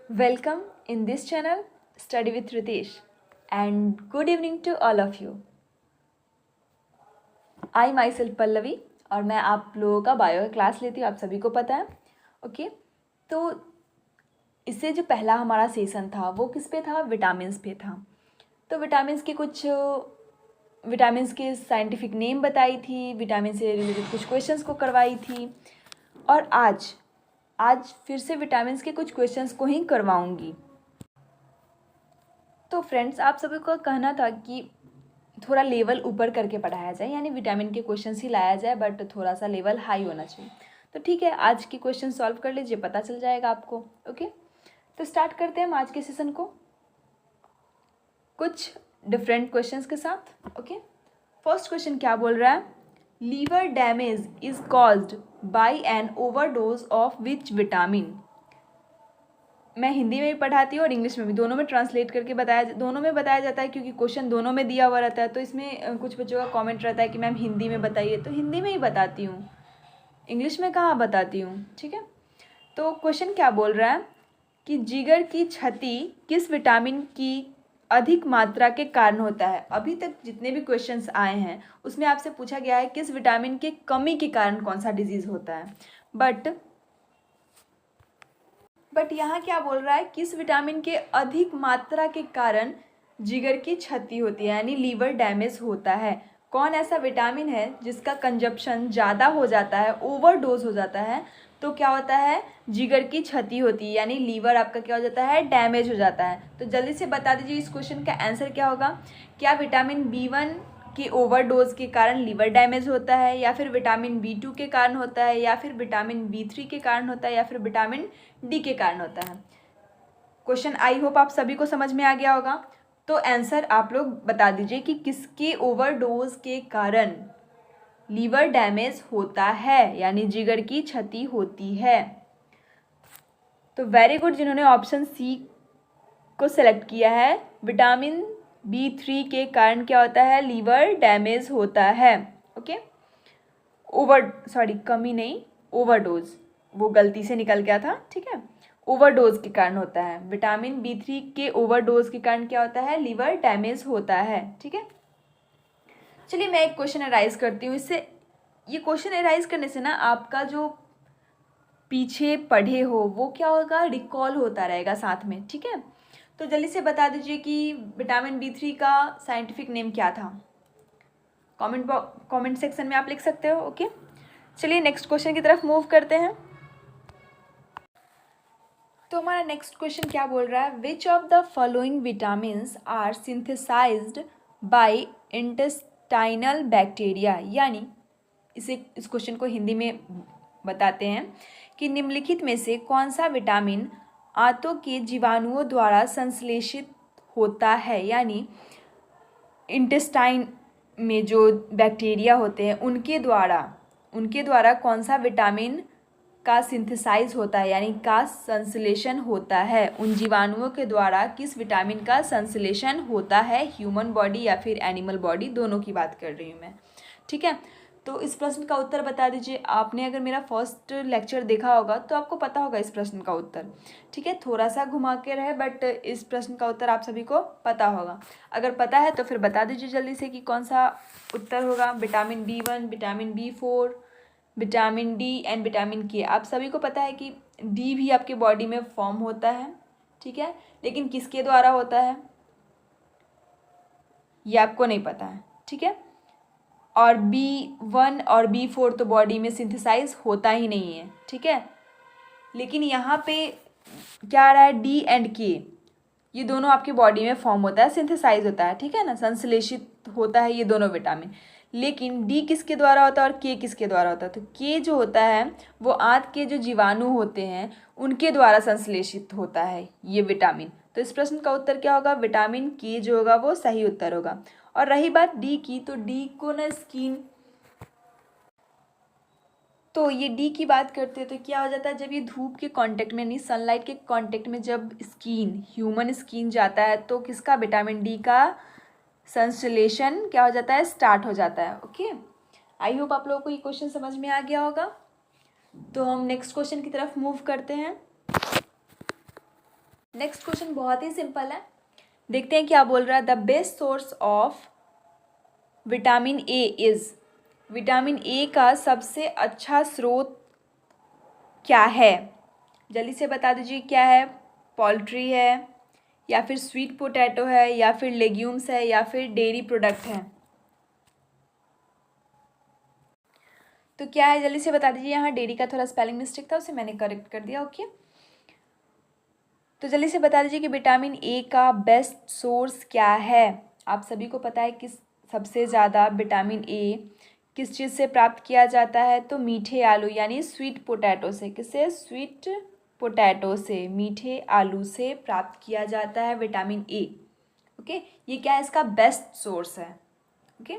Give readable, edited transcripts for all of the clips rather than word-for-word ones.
Welcome in this channel, Study with Ritesh, and good evening to all of you. I myself Pallavi और मैं आप लोगों का bio का क्लास लेती हूँ, आप सभी को पता है. ओके, तो इससे जो पहला हमारा सेशन था वो किस पे था? विटामिन्स पे था. तो विटामिन्स के साइंटिफिक नेम बताई थी, विटामिन से रिलेटेड कुछ क्वेश्चंस को करवाई थी, और आज फिर से विटामिन्स के कुछ क्वेश्चंस को ही करवाऊंगी. तो फ्रेंड्स, आप सभी को कहना था कि थोड़ा लेवल ऊपर करके पढ़ाया जाए, यानी विटामिन के क्वेश्चंस ही लाया जाए, बट थोड़ा सा लेवल हाई होना चाहिए. तो ठीक है, आज की क्वेश्चन सॉल्व कर लीजिए, पता चल जाएगा आपको. ओके, तो स्टार्ट करते हैं हम आज के सेशन को कुछ डिफरेंट क्वेश्चंस के साथ. ओके, फर्स्ट क्वेश्चन क्या बोल रहा है? Liver damage is caused by an overdose of which vitamin. मैं हिंदी में भी पढ़ाती हूँ और इंग्लिश में भी, दोनों में ट्रांसलेट करके दोनों में बताया जाता है, क्योंकि क्वेश्चन दोनों में दिया हुआ रहता है. तो इसमें कुछ बच्चों का कमेंट रहता है कि मैम हिंदी में बताइए, तो हिंदी में ही बताती हूँ, इंग्लिश में कहाँ बताती हूँ. ठीक है, तो क्वेश्चन क्या बोल रहा है कि जिगर की क्षति किस विटामिन की अधिक मात्रा के कारण होता है. अभी तक जितने भी क्वेश्चंस आए हैं उसमें आपसे पूछा गया है किस विटामिन के कमी के कारण कौन सा डिजीज़ होता है, बट यहाँ क्या बोल रहा है? किस विटामिन के अधिक मात्रा के कारण जिगर की क्षति होती है, यानी लीवर डैमेज होता है. कौन ऐसा विटामिन है जिसका कंजप्शन ज़्यादा हो जाता है, ओवरडोज हो जाता है, तो क्या होता है? जिगर की क्षति होती है, यानी लीवर आपका क्या हो जाता है? डैमेज हो जाता है. तो जल्दी से बता दीजिए इस क्वेश्चन का आंसर क्या होगा. क्या विटामिन B1 कि ओवरडोज के कारण लीवर डैमेज होता है, या फिर विटामिन B2 के कारण होता है, या फिर विटामिन B3 के कारण होता है, या फिर विटामिन D के कारण होता है? क्वेश्चन आई होप आप सभी को समझ में आ गया होगा. तो आंसर आप लोग बता दीजिए कि किसके ओवरडोज के कारण लीवर डैमेज होता है, यानी जिगर की क्षति होती है. तो वेरी गुड, जिन्होंने ऑप्शन सी को सेलेक्ट किया है. विटामिन B3 के कारण क्या होता है? लीवर डैमेज होता है. ओके, कमी नहीं, ओवरडोज, वो गलती से निकल गया था. ठीक है, ओवरडोज के कारण होता है. विटामिन B3 के ओवरडोज के कारण क्या होता है? लीवर डैमेज होता है. ठीक है, चलिए मैं एक क्वेश्चन अराइज करती हूँ. ये क्वेश्चन अराइज करने से ना आपका जो पीछे पढ़े हो वो क्या होगा? रिकॉल होता रहेगा साथ में. ठीक है, तो जल्दी से बता दीजिए कि विटामिन B3 का साइंटिफिक नेम क्या था. कमेंट सेक्शन में आप लिख सकते हो. ओके, चलिए नेक्स्ट क्वेश्चन की तरफ मूव करते हैं. तो हमारा नेक्स्ट क्वेश्चन क्या बोल रहा है? Which of the following vitamins are synthesised by intestinal bacteria. यानी इस क्वेश्चन को हिंदी में बताते हैं कि निम्नलिखित में से कौन सा विटामिन आंतों के जीवाणुओं द्वारा संश्लेषित होता है, यानी इंटेस्टाइन में जो बैक्टीरिया होते हैं उनके द्वारा कौन सा विटामिन का सिंथेसाइज होता है, यानी का संश्लेषण होता है. उन जीवाणुओं के द्वारा किस विटामिन का संश्लेषण होता है, ह्यूमन बॉडी या फिर एनिमल बॉडी, दोनों की बात कर रही हूँ मैं. ठीक है, तो इस प्रश्न का उत्तर बता दीजिए. आपने अगर मेरा फर्स्ट लेक्चर देखा होगा तो आपको पता होगा इस प्रश्न का उत्तर. ठीक है, थोड़ा सा घुमा के रहे, बट इस प्रश्न का उत्तर आप सभी को पता होगा. अगर पता है तो फिर बता दीजिए जल्दी से कि कौन सा उत्तर होगा. Vitamin B1, vitamin B4, vitamin D and vitamin K. आप सभी को पता है कि D भी आपके बॉडी में फॉर्म होता है. ठीक है, लेकिन किसके द्वारा होता है ये आपको नहीं पता है. ठीक है, और B1 और B4 तो बॉडी में सिंथेसाइज होता ही नहीं है. ठीक है, लेकिन यहाँ पे क्या आ रहा है? D एंड K, ये दोनों आपकी बॉडी में फॉर्म होता है, सिंथेसाइज होता है. ठीक है ना, संश्लेषित होता है ये दोनों विटामिन. लेकिन D किसके द्वारा होता है और K किसके द्वारा होता है? तो K जो होता है वो आंत के जो जीवाणु होते हैं उनके द्वारा संश्लेषित होता है ये विटामिन. तो इस प्रश्न का उत्तर क्या होगा? विटामिन K जो होगा वो सही उत्तर होगा. और रही बात D की, तो D को ना स्किन, तो ये D की बात करते हैं तो क्या हो जाता है? जब ये धूप के कांटेक्ट में, नहीं सनलाइट के कांटेक्ट में जब ह्यूमन स्किन जाता है तो किसका? विटामिन D का संश्लेषण क्या हो जाता है? स्टार्ट हो जाता है. ओके, आई होप आप लोगों को ये क्वेश्चन समझ में आ गया होगा. तो हम नेक्स्ट क्वेश्चन की तरफ मूव करते हैं. नेक्स्ट क्वेश्चन बहुत ही सिंपल है, देखते हैं क्या बोल रहा है। The best source of vitamin A is, vitamin A का सबसे अच्छा स्रोत क्या है? जल्दी से बता दीजिए क्या है। पोल्ट्री है, या फिर स्वीट पोटैटो है, या फिर लेग्यूम्स है, या फिर डेयरी प्रोडक्ट है? तो क्या है जल्दी से बता दीजिए। यहाँ डेयरी का थोड़ा स्पेलिंग मिस्टेक था, उसे मैंने करेक्ट कर दिया। ओके, तो जल्दी से बता दीजिए कि विटामिन ए का बेस्ट सोर्स क्या है। आप सभी को पता है कि सबसे ज़्यादा विटामिन ए किस चीज़ से प्राप्त किया जाता है? तो मीठे आलू यानी स्वीट पोटैटो से। किससे? स्वीट पोटैटो से, मीठे आलू से प्राप्त किया जाता है विटामिन ए। ओके, ये क्या है? इसका बेस्ट सोर्स है। ओके,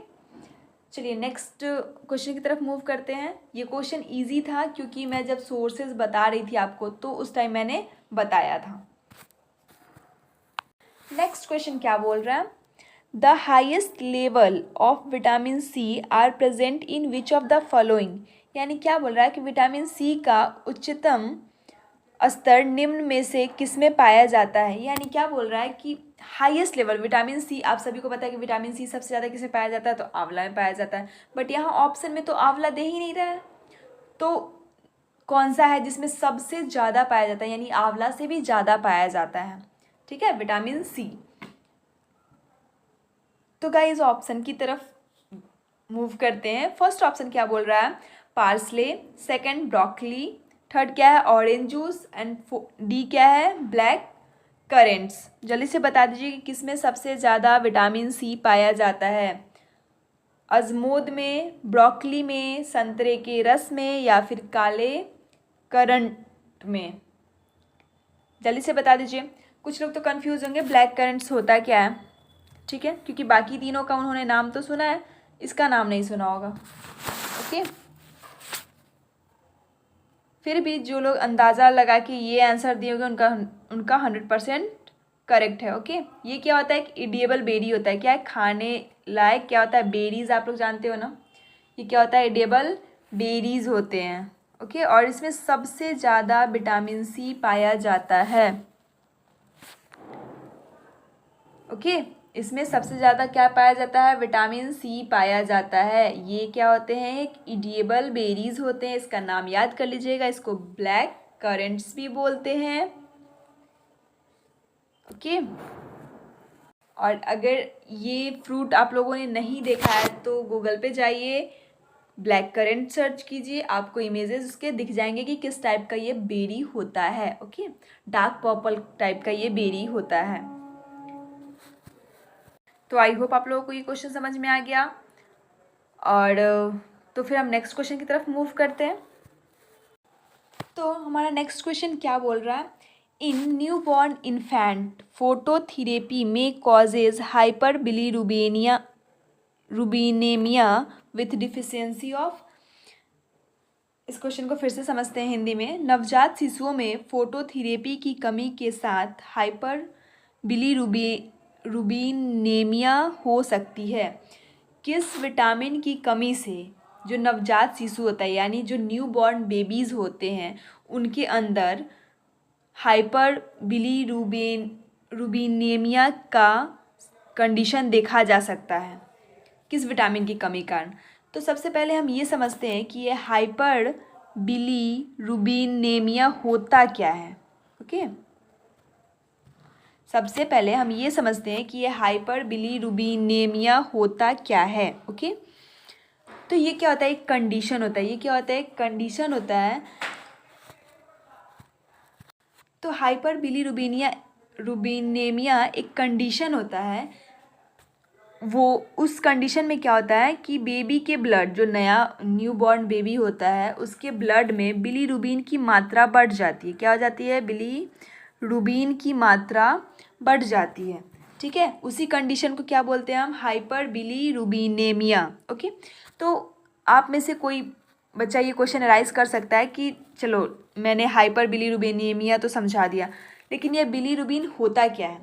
चलिए नेक्स्ट क्वेश्चन की तरफ मूव करते हैं। ये क्वेश्चन इजी था क्योंकि मैं जब सोर्सेज बता रही थी आपको तो उस टाइम मैंने बताया था। नेक्स्ट क्वेश्चन क्या बोल रहा है? The highest level of vitamin C are present in which of the following, यानी क्या बोल रहा है कि विटामिन सी का उच्चतम स्तर निम्न में से किस में पाया जाता है? यानी क्या बोल रहा है कि हाईएस्ट लेवल विटामिन सी, आप सभी को पता है कि विटामिन सी सबसे ज़्यादा किस में पाया जाता है? तो आंवला में पाया जाता है, बट यहाँ ऑप्शन में तो आंवला दे ही नहीं रहा है। तो कौन सा है जिसमें सबसे ज़्यादा पाया जाता है, यानी आंवला से भी ज़्यादा पाया जाता है? ठीक है, विटामिन सी। तो गाइस ऑप्शन की तरफ मूव करते हैं। फर्स्ट ऑप्शन क्या बोल रहा है? पार्सले, सेकंड ब्रोकली, थर्ड क्या है? ऑरेंज जूस, एंड डी क्या है? Black currents. जल्दी से बता दीजिए कि किसमें सबसे ज़्यादा विटामिन सी पाया जाता है? अजमोद में, ब्रोकली में, संतरे के रस में, या फिर काले करंट में? जल्दी से बता दीजिए। कुछ लोग तो कंफ्यूज होंगे ब्लैक करंट्स होता क्या है, ठीक है, क्योंकि बाकी तीनों का उन्होंने नाम तो सुना है, इसका नाम नहीं सुना होगा। ओके, फिर भी जो लोग अंदाज़ा लगा के ये आंसर दिए होंगे उनका 100% करेक्ट है। ओके, ये क्या होता है? एक इडिएबल बेरी होता है। क्या है? खाने लायक क्या होता है? बेरीज, आप लोग जानते हो ना, ये क्या होता है? इडिएबल बेरीज होते हैं। ओके, और इसमें सबसे ज़्यादा विटामिन सी पाया जाता है। ओके, इसमें सबसे ज़्यादा क्या पाया जाता है? विटामिन सी पाया जाता है। ये क्या होते हैं? एक इडिएबल बेरीज होते हैं। इसका नाम याद कर लीजिएगा, इसको ब्लैक करेंट्स भी बोलते हैं। ओके, और अगर ये फ्रूट आप लोगों ने नहीं देखा है तो गूगल पे जाइए, ब्लैक करेंट सर्च कीजिए, आपको इमेजेस उसके दिख जाएंगे कि किस टाइप का ये बेरी होता है। ओके, डार्क पर्पल टाइप का ये बेरी होता है। तो आई होप आप लोगों को ये क्वेश्चन समझ में आ गया। और तो फिर हम नेक्स्ट क्वेश्चन की तरफ मूव करते हैं। तो हमारा नेक्स्ट क्वेश्चन क्या बोल रहा है? In newborn infant phototherapy में causes hyperbilirubinaemia with deficiency of. इस क्वेश्चन को फिर से समझते हैं हिंदी में। नवजात शिशुओं में फोटोथेरेपी की कमी के साथ हाइपर रुबीनेमिया हो सकती है। किस विटामिन की कमी से जो नवजात शिशु होता है, यानी जो न्यू बॉर्न बेबीज़ होते हैं, उनके अंदर हाइपर रुबीनेमिया का कंडीशन देखा जा सकता है? किस विटामिन की कमी कारण? तो सबसे पहले हम ये समझते हैं कि ये हाइपर रुबीनेमिया होता क्या है। ओके, सबसे पहले हम ये समझते हैं कि ये हाइपर रुबीनेमिया होता क्या है। ओके, तो ये क्या होता है? एक कंडीशन होता है। ये क्या होता है? एक कंडीशन होता है। तो हाइपर रुबीनेमिया एक कंडीशन होता है। वो उस कंडीशन में क्या होता है कि बेबी के ब्लड, जो नया न्यू बॉर्न बेबी होता है, उसके ब्लड में बिलीरुबिन की मात्रा बढ़ जाती है। क्या हो जाती है? बिलीरुबिन की मात्रा बढ़ जाती है। ठीक है, उसी कंडीशन को क्या बोलते हैं हम? हाइपर बिलीरुबिनेमिया। ओके, तो आप में से कोई बच्चा ये क्वेश्चन राइज कर सकता है कि चलो मैंने हाइपर बिलीरुबिनेमिया तो समझा दिया, लेकिन ये बिलीरुबिन होता क्या है?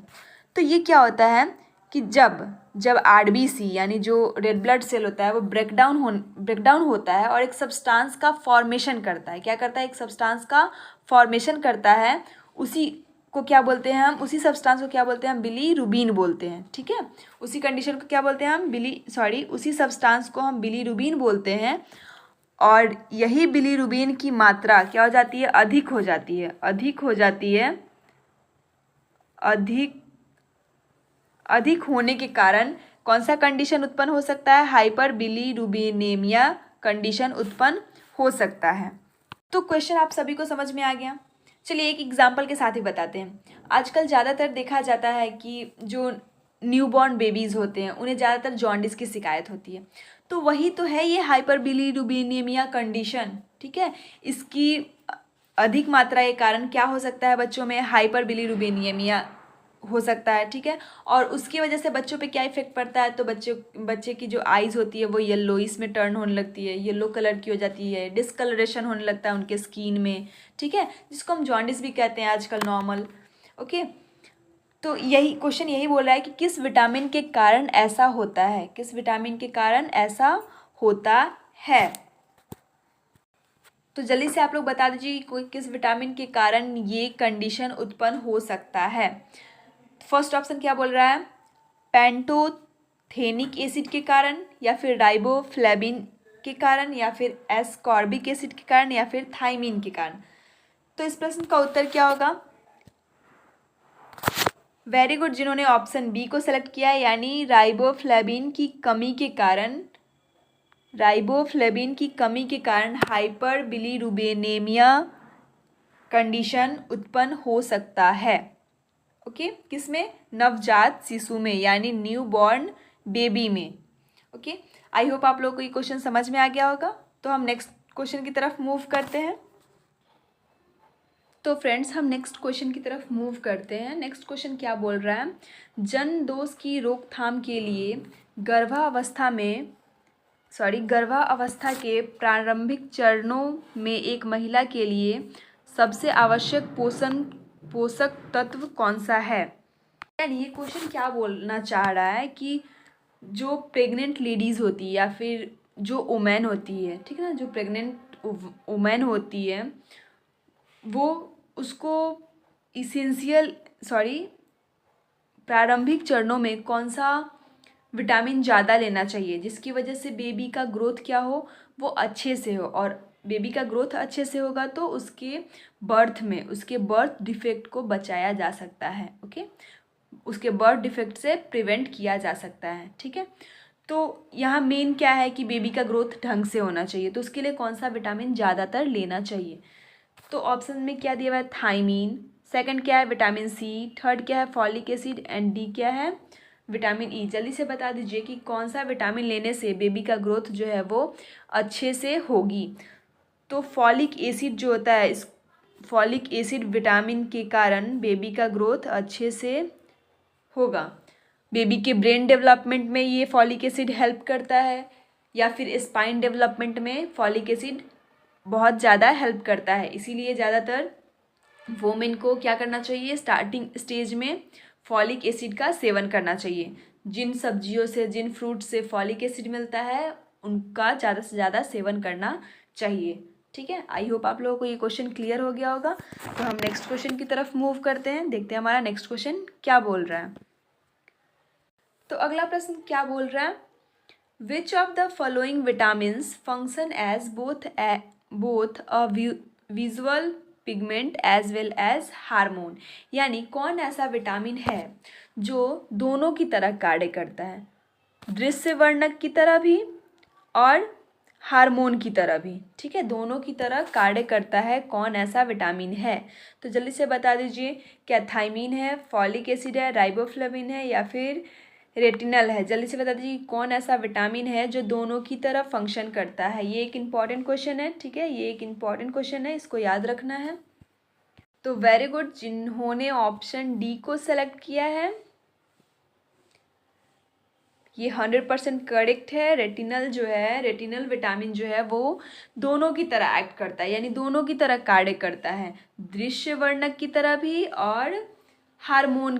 तो ये क्या होता है कि जब आरबीसी यानी जो रेड ब्लड सेल होता है वो ब्रेकडाउन होता है और एक सब्सटेंस का फॉर्मेशन करता है। क्या करता है? एक सब्सटेंस का फॉर्मेशन करता है। उसी को क्या बोलते हैं हम, उसी सब्सटेंस को क्या बोलते हैं हम, बिलीरुबिन बोलते हैं। ठीक है, उसी कंडीशन को क्या बोलते हैं हम, उसी सब्सटेंस को हम बिलीरुबिन बोलते हैं। और यही बिलीरुबिन की मात्रा क्या हो जाती है, अधिक हो जाती है, अधिक हो जाती है, अधिक होने के कारण कौन सा कंडीशन उत्पन्न हो सकता है, हाइपर बिलीरुबिनेमिया कंडीशन उत्पन्न हो सकता है। तो क्वेश्चन आप सभी को समझ में आ गया। चलिए एक एग्जाम्पल के साथ ही बताते हैं। आजकल ज़्यादातर देखा जाता है कि जो न्यूबॉर्न बेबीज़ होते हैं उन्हें ज़्यादातर जॉन्डिस की शिकायत होती है। तो वही तो है ये हाइपर बिलीरुबिनेमिया कंडीशन। ठीक है, इसकी अधिक मात्रा के कारण क्या हो सकता है, बच्चों में हाइपर बिलीरुबिनेमिया हो सकता है। ठीक है, और उसकी वजह से बच्चों पे क्या इफेक्ट पड़ता है, तो बच्चे की जो आइज़ होती है वो येलोइश में टर्न होने लगती है, येलो कलर की हो जाती है, डिसकलरेशन होने लगता है उनके स्किन में। ठीक है, जिसको हम जॉन्डिस भी कहते हैं आजकल नॉर्मल। ओके, तो यही क्वेश्चन यही बोल रहा है कि किस विटामिन के कारण ऐसा होता है, किस विटामिन के कारण ऐसा होता है। तो जल्दी से आप लोग बता दीजिए कि किस विटामिन के कारण ये कंडीशन उत्पन्न हो सकता है। फर्स्ट ऑप्शन क्या बोल रहा है, पैंटोथेनिक एसिड के कारण, या फिर राइबोफ्लेविन के कारण, या फिर एस्कॉर्बिक एसिड के कारण, या फिर थाइमिन के कारण। तो इस प्रश्न का उत्तर क्या होगा, वेरी गुड, जिन्होंने ऑप्शन बी को सेलेक्ट किया है, यानी राइबोफ्लेविन की कमी के कारण, राइबोफ्लेविन की कमी के कारण हाइपर बिलीरुबिनेमिया कंडीशन उत्पन्न हो सकता है। ओके, किसमें, नवजात शिशु में, यानी न्यू बॉर्न बेबी में। ओके, आई होप आप लोगों को ये क्वेश्चन समझ में आ गया होगा। तो हम नेक्स्ट क्वेश्चन की तरफ मूव करते हैं। तो फ्रेंड्स, हम नेक्स्ट क्वेश्चन की तरफ मूव करते हैं। नेक्स्ट क्वेश्चन क्या बोल रहा है, जनदोष की रोकथाम के लिए गर्भावस्था के प्रारंभिक चरणों में एक महिला के लिए सबसे आवश्यक पोषक तत्व कौन सा है। यानी ये क्वेश्चन क्या बोलना चाह रहा है कि जो प्रेग्नेंट लेडीज़ होती है, या फिर जो वुमेन होती है, ठीक है ना, जो प्रेग्नेंट वुमेन होती है, वो उसको प्रारंभिक चरणों में कौन सा विटामिन ज़्यादा लेना चाहिए, जिसकी वजह से बेबी का ग्रोथ क्या हो, वो अच्छे से हो। और बेबी का ग्रोथ अच्छे से होगा तो उसके बर्थ डिफेक्ट को बचाया जा सकता है। ओके, उसके बर्थ डिफेक्ट से प्रिवेंट किया जा सकता है। ठीक है, तो यहाँ मेन क्या है कि बेबी का ग्रोथ ढंग से होना चाहिए, तो उसके लिए कौन सा विटामिन ज़्यादातर लेना चाहिए। तो ऑप्शन में क्या दिया हुआ है, थाइमीन, सेकंड क्या है विटामिन सी, थर्ड क्या है फॉलिक एसिड, एंड डी क्या है विटामिन ई। जल्दी से बता दीजिए कि कौन सा विटामिन लेने से बेबी का ग्रोथ जो है वो अच्छे से होगी। तो फॉलिक एसिड जो होता है, इस फॉलिक एसिड विटामिन के कारण बेबी का ग्रोथ अच्छे से होगा। बेबी के ब्रेन डेवलपमेंट में ये फॉलिक एसिड हेल्प करता है, या फिर स्पाइन डेवलपमेंट में फॉलिक एसिड बहुत ज़्यादा हेल्प करता है। इसीलिए ज़्यादातर वोमेन को क्या करना चाहिए, स्टार्टिंग स्टेज में फॉलिक एसिड का सेवन करना चाहिए। जिन सब्जियों से, जिन फ्रूट से फॉलिक एसिड मिलता है, उनका ज़्यादा से ज़्यादा सेवन करना चाहिए। ठीक है, आई होप आप लोगों को ये क्वेश्चन क्लियर हो गया होगा। तो हम नेक्स्ट क्वेश्चन की तरफ मूव करते हैं, देखते हैं हमारा नेक्स्ट क्वेश्चन क्या बोल रहा है। तो अगला प्रश्न क्या बोल रहा है, which of the following vitamins function as both a visual pigment as well as hormone. यानी कौन ऐसा विटामिन है जो दोनों की तरह कार्य करता है, दृश्य वर्णक की तरह भी और हार्मोन की तरह भी। ठीक है, दोनों की तरह कार्य करता है, कौन ऐसा विटामिन है। तो जल्दी से बता दीजिए, क्या थाइमीन है, फॉलिक एसिड है, राइबोफ्लेविन है, या फिर रेटिनल है। जल्दी से बता दीजिए कौन ऐसा विटामिन है जो दोनों की तरह फंक्शन करता है। ये एक इम्पॉर्टेंट क्वेश्चन है। ठीक है, ये एक इम्पॉर्टेंट क्वेश्चन है, इसको याद रखना है। तो वेरी गुड, जिन्होंने ऑप्शन डी को सेलेक्ट किया है ये 100% करेक्ट है। रेटिनल जो है, रेटिनल विटामिन जो है वो दोनों की तरह एक्ट करता है, यानी दोनों की तरह कार्य करता है, दृश्य वर्णक की तरह भी और हार्मोन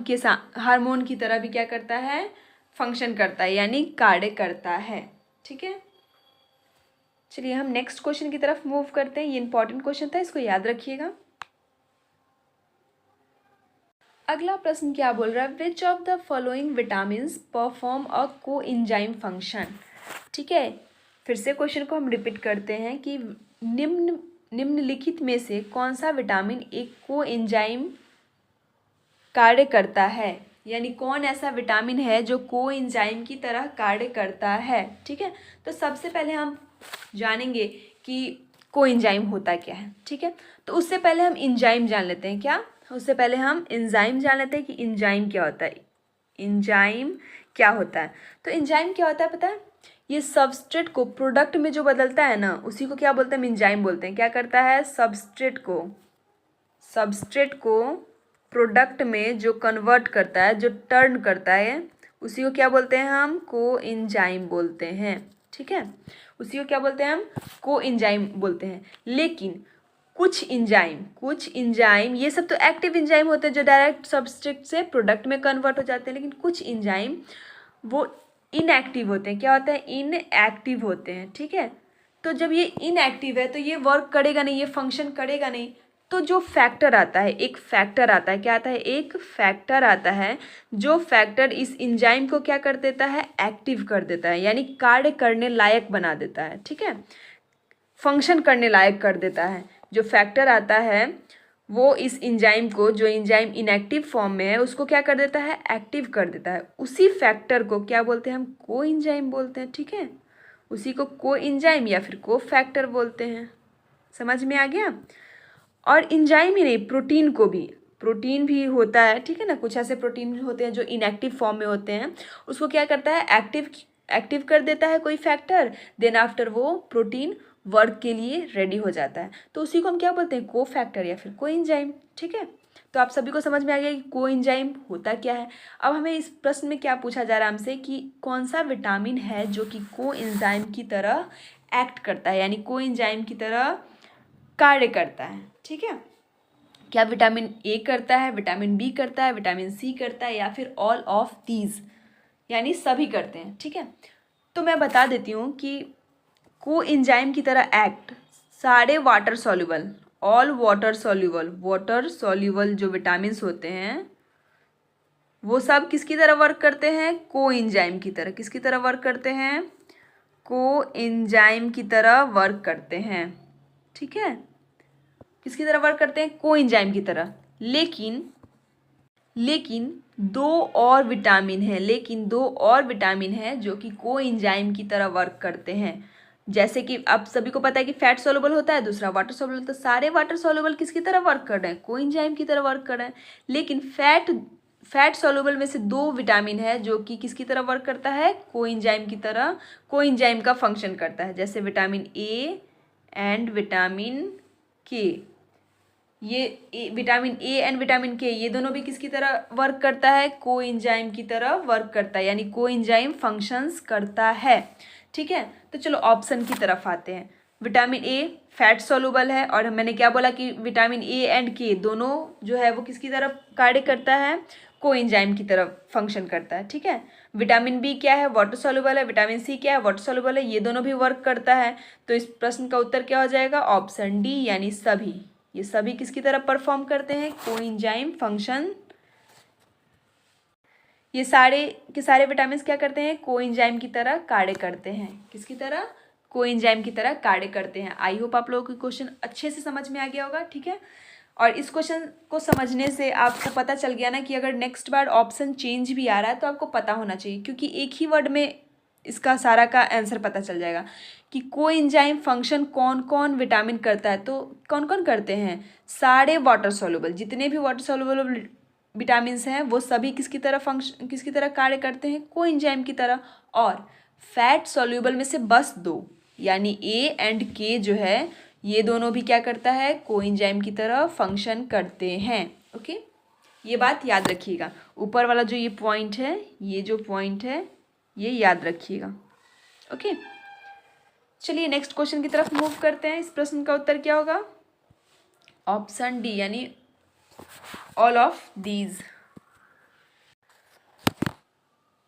की तरह भी क्या करता है, फंक्शन करता है, यानी कार्य करता है। ठीक है, चलिए हम नेक्स्ट क्वेश्चन की तरफ मूव करते हैं। ये इंपॉर्टेंट क्वेश्चन था, इसको याद रखिएगा। अगला प्रश्न क्या बोल रहा है, which of the following vitamins perform a को एंजाइम फंक्शन। ठीक है, फिर से क्वेश्चन को हम रिपीट करते हैं कि निम्नलिखित में से कौन सा विटामिन एक को एंजाइम कार्य करता है, यानी कौन ऐसा विटामिन है जो को एंजाइम की तरह कार्य करता है। ठीक है, तो सबसे पहले हम जानेंगे कि को एंजाइम होता क्या है। ठीक है, तो उससे पहले हम एंजाइम जान लेते हैं। क्या, उससे पहले हम एंजाइम जान लेते हैं कि एंजाइम क्या होता है। एंजाइम क्या होता है, तो एंजाइम क्या होता है पता है, ये सबस्ट्रेट को प्रोडक्ट में जो बदलता है ना, उसी को क्या बोलते हैं, एंजाइम बोलते हैं। क्या करता है, सबस्ट्रेट को प्रोडक्ट में जो कन्वर्ट करता है, जो टर्न करता है, उसी को क्या बोलते हैं हम, को एंजाइम बोलते हैं। ठीक है, उसी को क्या बोलते हैं हम, को एंजाइम बोलते हैं। लेकिन कुछ एंजाइम ये सब तो एक्टिव एंजाइम होते हैं जो डायरेक्ट सबस्ट्रेट से प्रोडक्ट में कन्वर्ट हो जाते हैं, लेकिन कुछ एंजाइम वो इनएक्टिव होते हैं। क्या होता है, इनएक्टिव होते हैं। ठीक है, तो जब ये इनएक्टिव है तो ये वर्क करेगा नहीं, ये फंक्शन करेगा नहीं। तो जो फैक्टर आता है, एक फैक्टर आता है, क्या आता है, एक फैक्टर आता है, जो फैक्टर इस एंजाइम को क्या कर देता है, एक्टिव कर देता है, यानी कार्य करने लायक बना देता है। ठीक है, फंक्शन करने लायक कर देता है। जो फैक्टर आता है वो इस एंजाइम को, जो एंजाइम इनएक्टिव फॉर्म में है, उसको क्या कर देता है, एक्टिव कर देता है। उसी फैक्टर को क्या बोलते हैं हम, को एंजाइम बोलते हैं। ठीक है, उसी को को एंजाइम या फिर को फैक्टर बोलते हैं। समझ में आ गया। और एंजाइम ही नहीं, प्रोटीन भी होता है। ठीक है ना, कुछ ऐसे प्रोटीन होते हैं जो इनएक्टिव फॉर्म में होते हैं, उसको क्या करता है, एक्टिव कर देता है कोई फैक्टर, देन आफ्टर वो प्रोटीन वर्क के लिए रेडी हो जाता है। तो उसी को हम क्या बोलते हैं, को फैक्टर या फिर को एंजाइम। ठीक है, तो आप सभी को समझ में आ गया कि को एंजाइम होता क्या है। अब हमें इस प्रश्न में क्या पूछा जा रहा है हमसे कि कौन सा विटामिन है जो कि को एंजाइम की तरह एक्ट करता है, यानी को एंजाइम की तरह कार्य करता है। ठीक है, क्या विटामिन ए करता है, विटामिन बी करता है, विटामिन सी करता है, या फिर ऑल ऑफ दीज, यानी सभी करते हैं। ठीक है, तो मैं बता देती हूँ कि को एंजाइम की तरह एक्ट सारे water soluble, all water soluble जो विटामिन्स होते हैं वो सब किसकी तरह वर्क करते हैं, को एंजाइम की तरह। किसकी तरह वर्क करते हैं, को एंजाइम की तरह वर्क करते हैं। ठीक है, किसकी तरह वर्क करते हैं, को एंजाइम की तरह। लेकिन दो और विटामिन है जो कि को एंजाइम की तरह वर्क करते हैं। जैसे कि आप सभी को पता है कि फैट सॉल्युबल होता है, दूसरा वाटर सॉल्युबल, तो सारे वाटर सॉल्युबल किसकी तरह वर्क कर रहे हैं, को एंजाइम की तरह वर्क कर रहे हैं। लेकिन फैट सॉल्युबल में से दो विटामिन है जो कि किसकी तरह वर्क करता है, को एंजाइम की तरह, को एंजाइम का फंक्शन करता है। जैसे विटामिन ए एंड विटामिन के, ये विटामिन ए एंड विटामिन के ये दोनों भी किसकी तरह वर्क करता है, को एंजाइम की तरह वर्क करता है, यानी को एंजाइम फंक्शंस करता है। ठीक है, तो चलो ऑप्शन की तरफ आते हैं। विटामिन ए फैट सॉल्युबल है, और मैंने क्या बोला कि विटामिन ए एंड के दोनों जो है वो किसकी तरह कार्य करता है, को एंजाइम की तरह फंक्शन करता है। ठीक है, विटामिन बी क्या है, वाटर सॉल्युबल है, विटामिन सी क्या है, वाटर सॉल्युबल है, ये दोनों भी वर्क करता है। तो इस प्रश्न का उत्तर क्या हो जाएगा, ऑप्शन डी, यानी सभी। ये सभी किसकी तरह परफॉर्म करते हैं, को एंजाइम फंक्शन। ये सारे के सारे विटामिन क्या करते हैं, को एंजाइम की तरह कार्य करते हैं। किसकी तरह, को एंजाइम की तरह कार्य करते हैं। आई होप आप लोगों को क्वेश्चन अच्छे से समझ में आ गया होगा। ठीक है, और इस क्वेश्चन को समझने से आपको पता चल गया ना कि अगर नेक्स्ट बार ऑप्शन चेंज भी आ रहा है तो आपको पता होना चाहिए, क्योंकि एक ही वर्ड में इसका सारा का आंसर पता चल जाएगा कि को एंजाइम फंक्शन कौन कौन विटामिन करता है। तो कौन कौन करते हैं, सारे वाटर सॉल्युबल, जितने भी वाटर सॉल्युबल विटामिन्स हैं वो सभी किसकी तरह कार्य करते हैं, को एंजाइम की तरह। और फैट सॉल्युबल में से बस दो, यानी ए एंड के जो है, ये दोनों भी क्या करता है, को एंजाइम की तरह फंक्शन करते हैं। ओके, ये बात याद रखिएगा। ऊपर वाला जो ये पॉइंट है, ये जो पॉइंट है ये याद रखिएगा। ओके, चलिए नेक्स्ट क्वेश्चन की तरफ मूव करते हैं। इस प्रश्न का उत्तर क्या होगा, ऑप्शन डी, यानी all of these.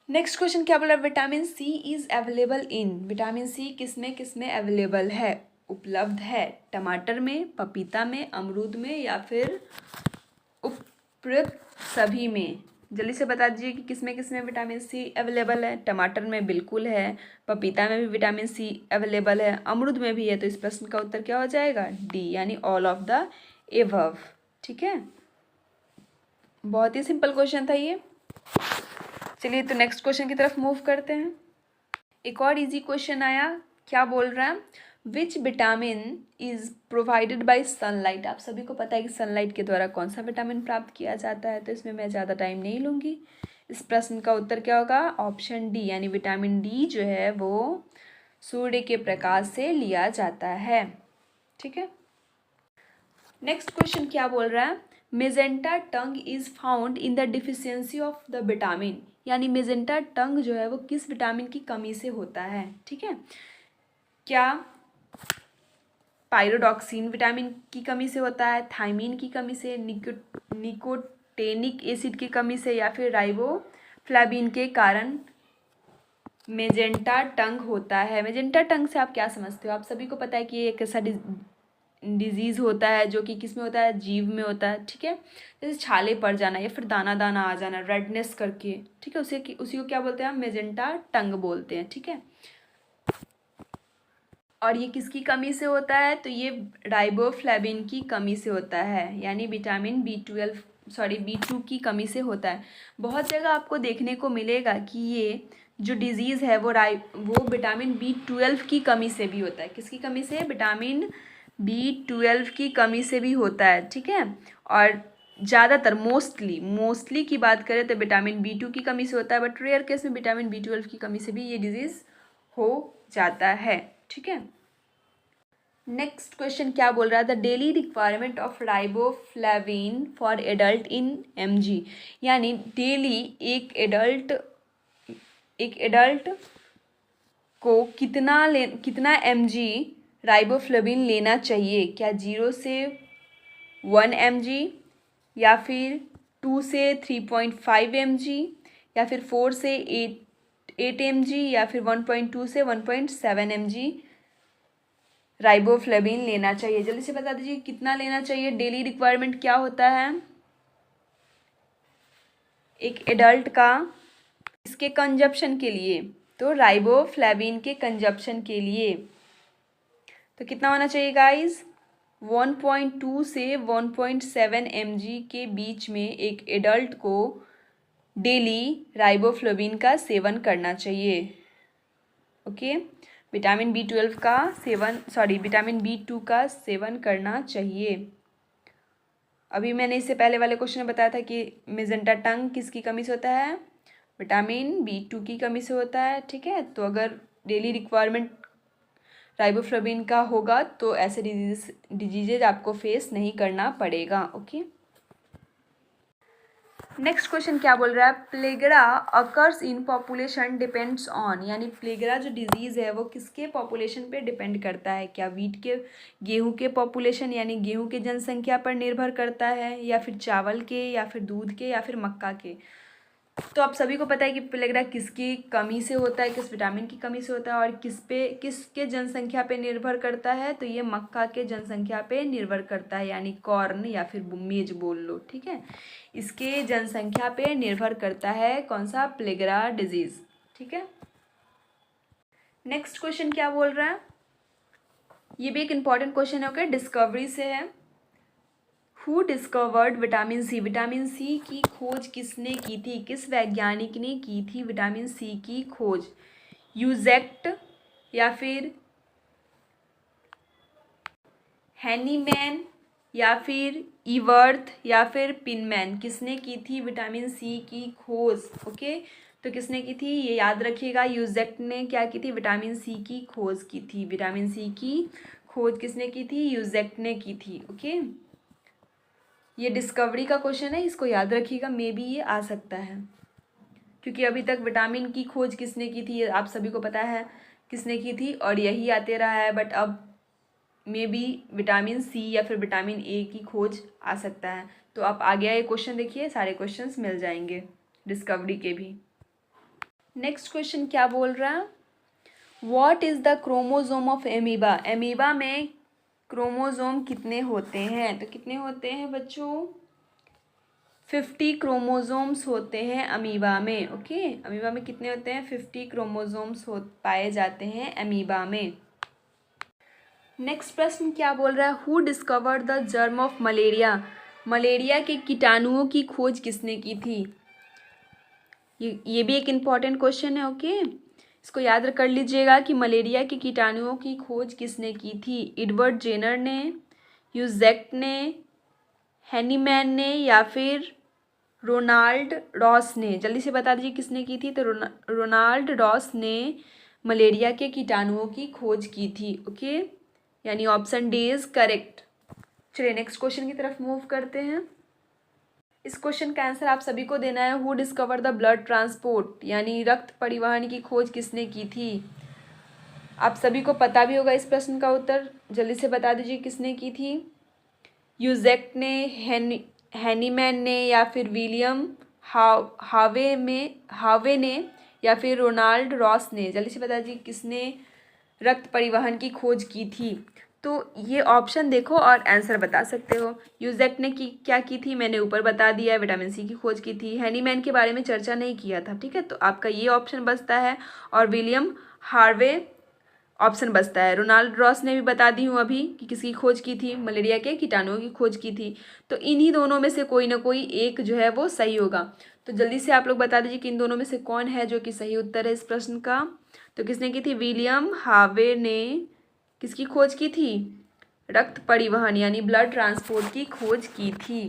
Next question क्या बोला, vitamin C is available in, vitamin C किसमें किसमें अवेलेबल है, उपलब्ध है, टमाटर में, पपीता में, अमरूद में, या फिर उपयुक्त सभी में। जल्दी से बता दीजिए कि किस में विटामिन सी अवेलेबल है। टमाटर में बिल्कुल है, पपीता में भी विटामिन सी अवेलेबल है, अमरूद में भी है। तो इस प्रश्न का उत्तर क्या हो जाएगा? डी, यानी ऑल ऑफ द एबव। ठीक है, बहुत ही सिंपल क्वेश्चन था ये। चलिए तो नेक्स्ट क्वेश्चन की तरफ मूव करते हैं। एक और इजी क्वेश्चन आया, क्या बोल रहा है? Which vitamin is provided by sunlight. आप सभी को पता है कि सनलाइट के द्वारा कौन सा विटामिन प्राप्त किया जाता है, तो इसमें मैं ज़्यादा टाइम नहीं लूँगी। इस प्रश्न का उत्तर क्या होगा? ऑप्शन डी, यानी विटामिन डी जो है वो सूर्य के प्रकाश से लिया जाता है। ठीक है, नेक्स्ट क्वेश्चन क्या बोल रहा है? Magenta tongue is found in the deficiency of the vitamin, यानी मेजेंटा टंग जो है वो किस विटामिन की कमी से होता है? ठीक है, क्या पायरोडॉक्सिन विटामिन की कमी से होता है, थायमीन की कमी से, निकोटेनिक एसिड की कमी से, या फिर राइबोफ्लाविन के कारण मेजेंटा टंग होता है? मेजेंटा टंग से आप क्या समझते हो? आप सभी को पता है कि ये एक ऐसा डिजीज़ होता है जो कि किस में होता है? जीभ में होता है। ठीक है, जैसे छाले पड़ जाना या फिर दाना दाना आ जाना, रेडनेस करके। ठीक है, उसी को क्या बोलते हैं? हम मेजेंटा टंग बोलते हैं। ठीक है, और ये किसकी कमी से होता है? तो ये राइबोफ्लाविन की कमी से होता है, यानी विटामिन B2 की कमी से होता है। बहुत जगह आपको देखने को मिलेगा कि ये जो डिजीज़ है वो विटामिन B12 की कमी से भी होता है। किसकी कमी से? विटामिन B12 की कमी से भी होता है। ठीक है, और ज़्यादातर मोस्टली की बात करें तो विटामिन B2 की कमी से होता है, बट रेयर केस में विटामिन B12 की कमी से भी ये डिजीज़ हो जाता है। ठीक है, नेक्स्ट क्वेश्चन क्या बोल रहा है? The daily requirement of riboflavin for adult in mg, यानी डेली एक एडल्ट को कितना mg राइबोफ्लाविन लेना चाहिए? क्या 0 से 1 mg, या फिर 2 से 3.5 mg, या फिर 4 से 8 mg, या फिर 1.2 से 1.7 mg राइबोफ्लाविन लेना चाहिए? जल्दी से बता दीजिए कितना लेना चाहिए। डेली रिक्वायरमेंट क्या होता है एक एडल्ट का इसके कंजप्शन के लिए? तो राइबोफ्लाविन के कंजप्शन के लिए तो कितना होना चाहिए गाइस? 1.2 से 1.7 mg के बीच में एक एडल्ट को डेली राइबोफ्लाविन का सेवन करना चाहिए। ओके, विटामिन B2 का सेवन करना चाहिए। अभी मैंने इससे पहले वाले क्वेश्चन में बताया था कि मेजेंटा टंग किसकी कमी से होता है? विटामिन B2 की कमी से होता है। ठीक है, तो अगर डेली रिक्वायरमेंट राइबोफ्लाविन का होगा तो ऐसे डिजीजेज आपको फेस नहीं करना पड़ेगा। ओके, नेक्स्ट क्वेश्चन क्या बोल रहा है? प्लेगरा occurs in population depends on, यानी प्लेगरा जो डिजीज़ है वो किसके पॉपुलेशन पे डिपेंड करता है? क्या गेहूं के पॉपुलेशन यानी गेहूं के जनसंख्या पर निर्भर करता है, या फिर चावल के, या फिर दूध के, या फिर मक्का के? तो आप सभी को पता है कि प्लेगरा किसकी कमी से होता है, किस विटामिन की कमी से होता है, और किसके जनसंख्या पे निर्भर करता है? तो ये मक्का के जनसंख्या पे निर्भर करता है, यानी कॉर्न या फिर मेज बोल लो। ठीक है, इसके जनसंख्या पे निर्भर करता है कौन सा? प्लेगरा डिजीज। ठीक है, नेक्स्ट क्वेश्चन क्या बोल रहा है? ये भी एक इम्पॉर्टेंट क्वेश्चन है। ओके, डिस्कवरी से है। Who discovered vitamin C? Vitamin C की खोज किसने की थी? किस वैज्ञानिक ने की थी विटामिन सी की खोज? यूजेक्ट, या फिर हैनीमैन, या फिर इवर्थ, या फिर पिनमैन? किसने की थी विटामिन सी की खोज? ओके, तो किसने की थी ये याद रखिएगा। यूजेक्ट ने क्या की थी? विटामिन सी की खोज की थी। विटामिन सी की खोज किसने की थी? यूजेक्ट ने की थी। ओके, ये डिस्कवरी का क्वेश्चन है, इसको याद रखिएगा, मे बी ये आ सकता है, क्योंकि अभी तक विटामिन की खोज किसने की थी आप सभी को पता है किसने की थी, और यही आते रहा है। बट अब मे बी विटामिन सी या फिर विटामिन ए की खोज आ सकता है। तो आप आगे आए क्वेश्चन देखिए, सारे क्वेश्चंस मिल जाएंगे डिस्कवरी के भी। नेक्स्ट क्वेश्चन क्या बोल रहा है? What is the chromosome of amoeba? Amoeba में क्रोमोजोम कितने होते हैं? तो कितने होते हैं बच्चों? 50 क्रोमोसोम्स होते हैं अमीबा में। ओके, अमीबा में कितने होते हैं? 50 क्रोमोसोम्स पाए जाते हैं अमीबा में। नेक्स्ट प्रश्न क्या बोल रहा है? Who discovered the germ of malaria? Malaria के कीटाणुओं की खोज किसने की थी? ये भी एक इम्पॉर्टेंट क्वेश्चन है। ओके, इसको याद कर लीजिएगा कि मलेरिया के कीटाणुओं की खोज किसने की थी? एडवर्ड जेनर ने, यूजैक्ट ने, हैनीमैन ने, या फिर रोनाल्ड रॉस ने? जल्दी से बता दीजिए किसने की थी। तो रोनाल्ड रॉस ने मलेरिया के कीटाणुओं की खोज की थी। ओके, यानी ऑप्शन डी इज करेक्ट। चलिए नेक्स्ट क्वेश्चन की तरफ मूव करते हैं। इस क्वेश्चन का आंसर आप सभी को देना है। Who discover the blood transport? यानी रक्त परिवहन की खोज किसने की थी? आप सभी को पता भी होगा इस प्रश्न का उत्तर। जल्दी से बता दीजिए किसने की थी। यूजैक्ट ने, हैनीमैन ने, या फिर विलियम हावे ने, या फिर रोनाल्ड रॉस ने? जल्दी से बता दीजिए किसने रक्त परिवहन की खोज की थी। तो ये ऑप्शन देखो और आंसर बता सकते हो। यूजैक्ट ने क्या की थी? मैंने ऊपर बता दिया, विटामिन सी की खोज की थी। हैनीमैन के बारे में चर्चा नहीं किया था, ठीक है, तो आपका ये ऑप्शन बचता है। और विलियम हार्वे ऑप्शन बचता है। रोनाल्ड रॉस ने भी बता दी हूँ अभी कि किसकी खोज की थी? मलेरिया के कीटाणुओं की खोज की थी। तो इन्हीं दोनों में से कोई ना कोई एक जो है वो सही होगा। तो जल्दी से आप लोग बता दीजिए कि इन दोनों में से कौन है जो कि सही उत्तर है इस प्रश्न का। तो किसने की थी? विलियम हार्वे ने किसकी खोज की थी? रक्त परिवहन यानी ब्लड ट्रांसपोर्ट की खोज की थी।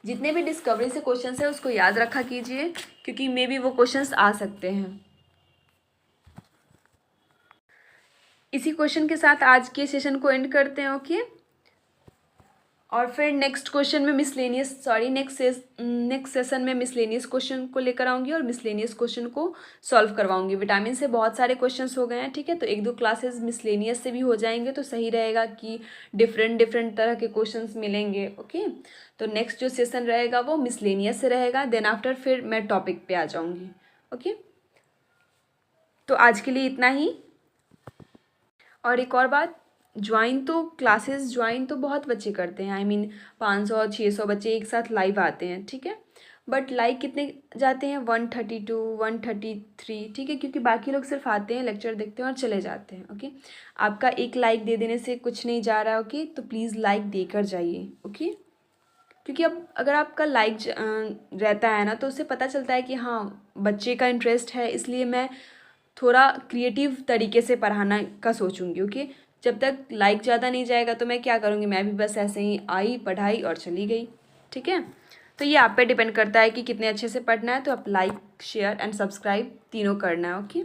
जितने भी डिस्कवरी से क्वेश्चंस है उसको याद रखा कीजिए, क्योंकि मे बी वो क्वेश्चंस आ सकते हैं। इसी क्वेश्चन के साथ आज के सेशन को एंड करते हैं। ओके, और फिर नेक्स्ट क्वेश्चन में नेक्स्ट सेशन में मिसलेनियस क्वेश्चन को लेकर आऊँगी और मिसलेनियस क्वेश्चन को सॉल्व करवाऊंगी। विटामिन से बहुत सारे क्वेश्चंस हो गए हैं, ठीक है, तो 1-2 क्लासेस मिसलेनियस से भी हो जाएंगे तो सही रहेगा कि डिफरेंट तरह के क्वेश्चंस मिलेंगे। ओके, तो नेक्स्ट जो सेशन रहेगा वो मिसलेनियस से रहेगा, देन आफ्टर फिर मैं टॉपिक पे आ जाऊँगी। ओके, तो आज के लिए इतना ही। और एक और बात, क्लासेस ज्वाइन तो बहुत बच्चे करते हैं। 500-600 बच्चे एक साथ लाइव आते हैं, ठीक है, बट लाइक कितने जाते हैं? 132, 133, ठीक है, क्योंकि बाकी लोग सिर्फ आते हैं, लेक्चर देखते हैं और चले जाते हैं। ओके, आपका एक लाइक दे देने से कुछ नहीं जा रहा है। ओके, तो प्लीज़ लाइक देकर जाइए। ओके, क्योंकि अब अगर आपका लाइक रहता है ना तो उससे पता चलता है कि हाँ बच्चे का इंटरेस्ट है, इसलिए मैं थोड़ा क्रिएटिव तरीके से पढ़ाना का सोचूंगी। ओके, जब तक लाइक ज़्यादा नहीं जाएगा तो मैं क्या करूँगी? मैं भी बस ऐसे ही आई, पढ़ाई और चली गई, ठीक है। तो ये आप पे डिपेंड करता है कि कितने अच्छे से पढ़ना है। तो आप लाइक, शेयर एंड सब्सक्राइब तीनों करना है। ओके,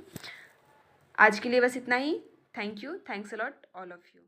आज के लिए बस इतना ही। Thank you, thanks a lot all of you.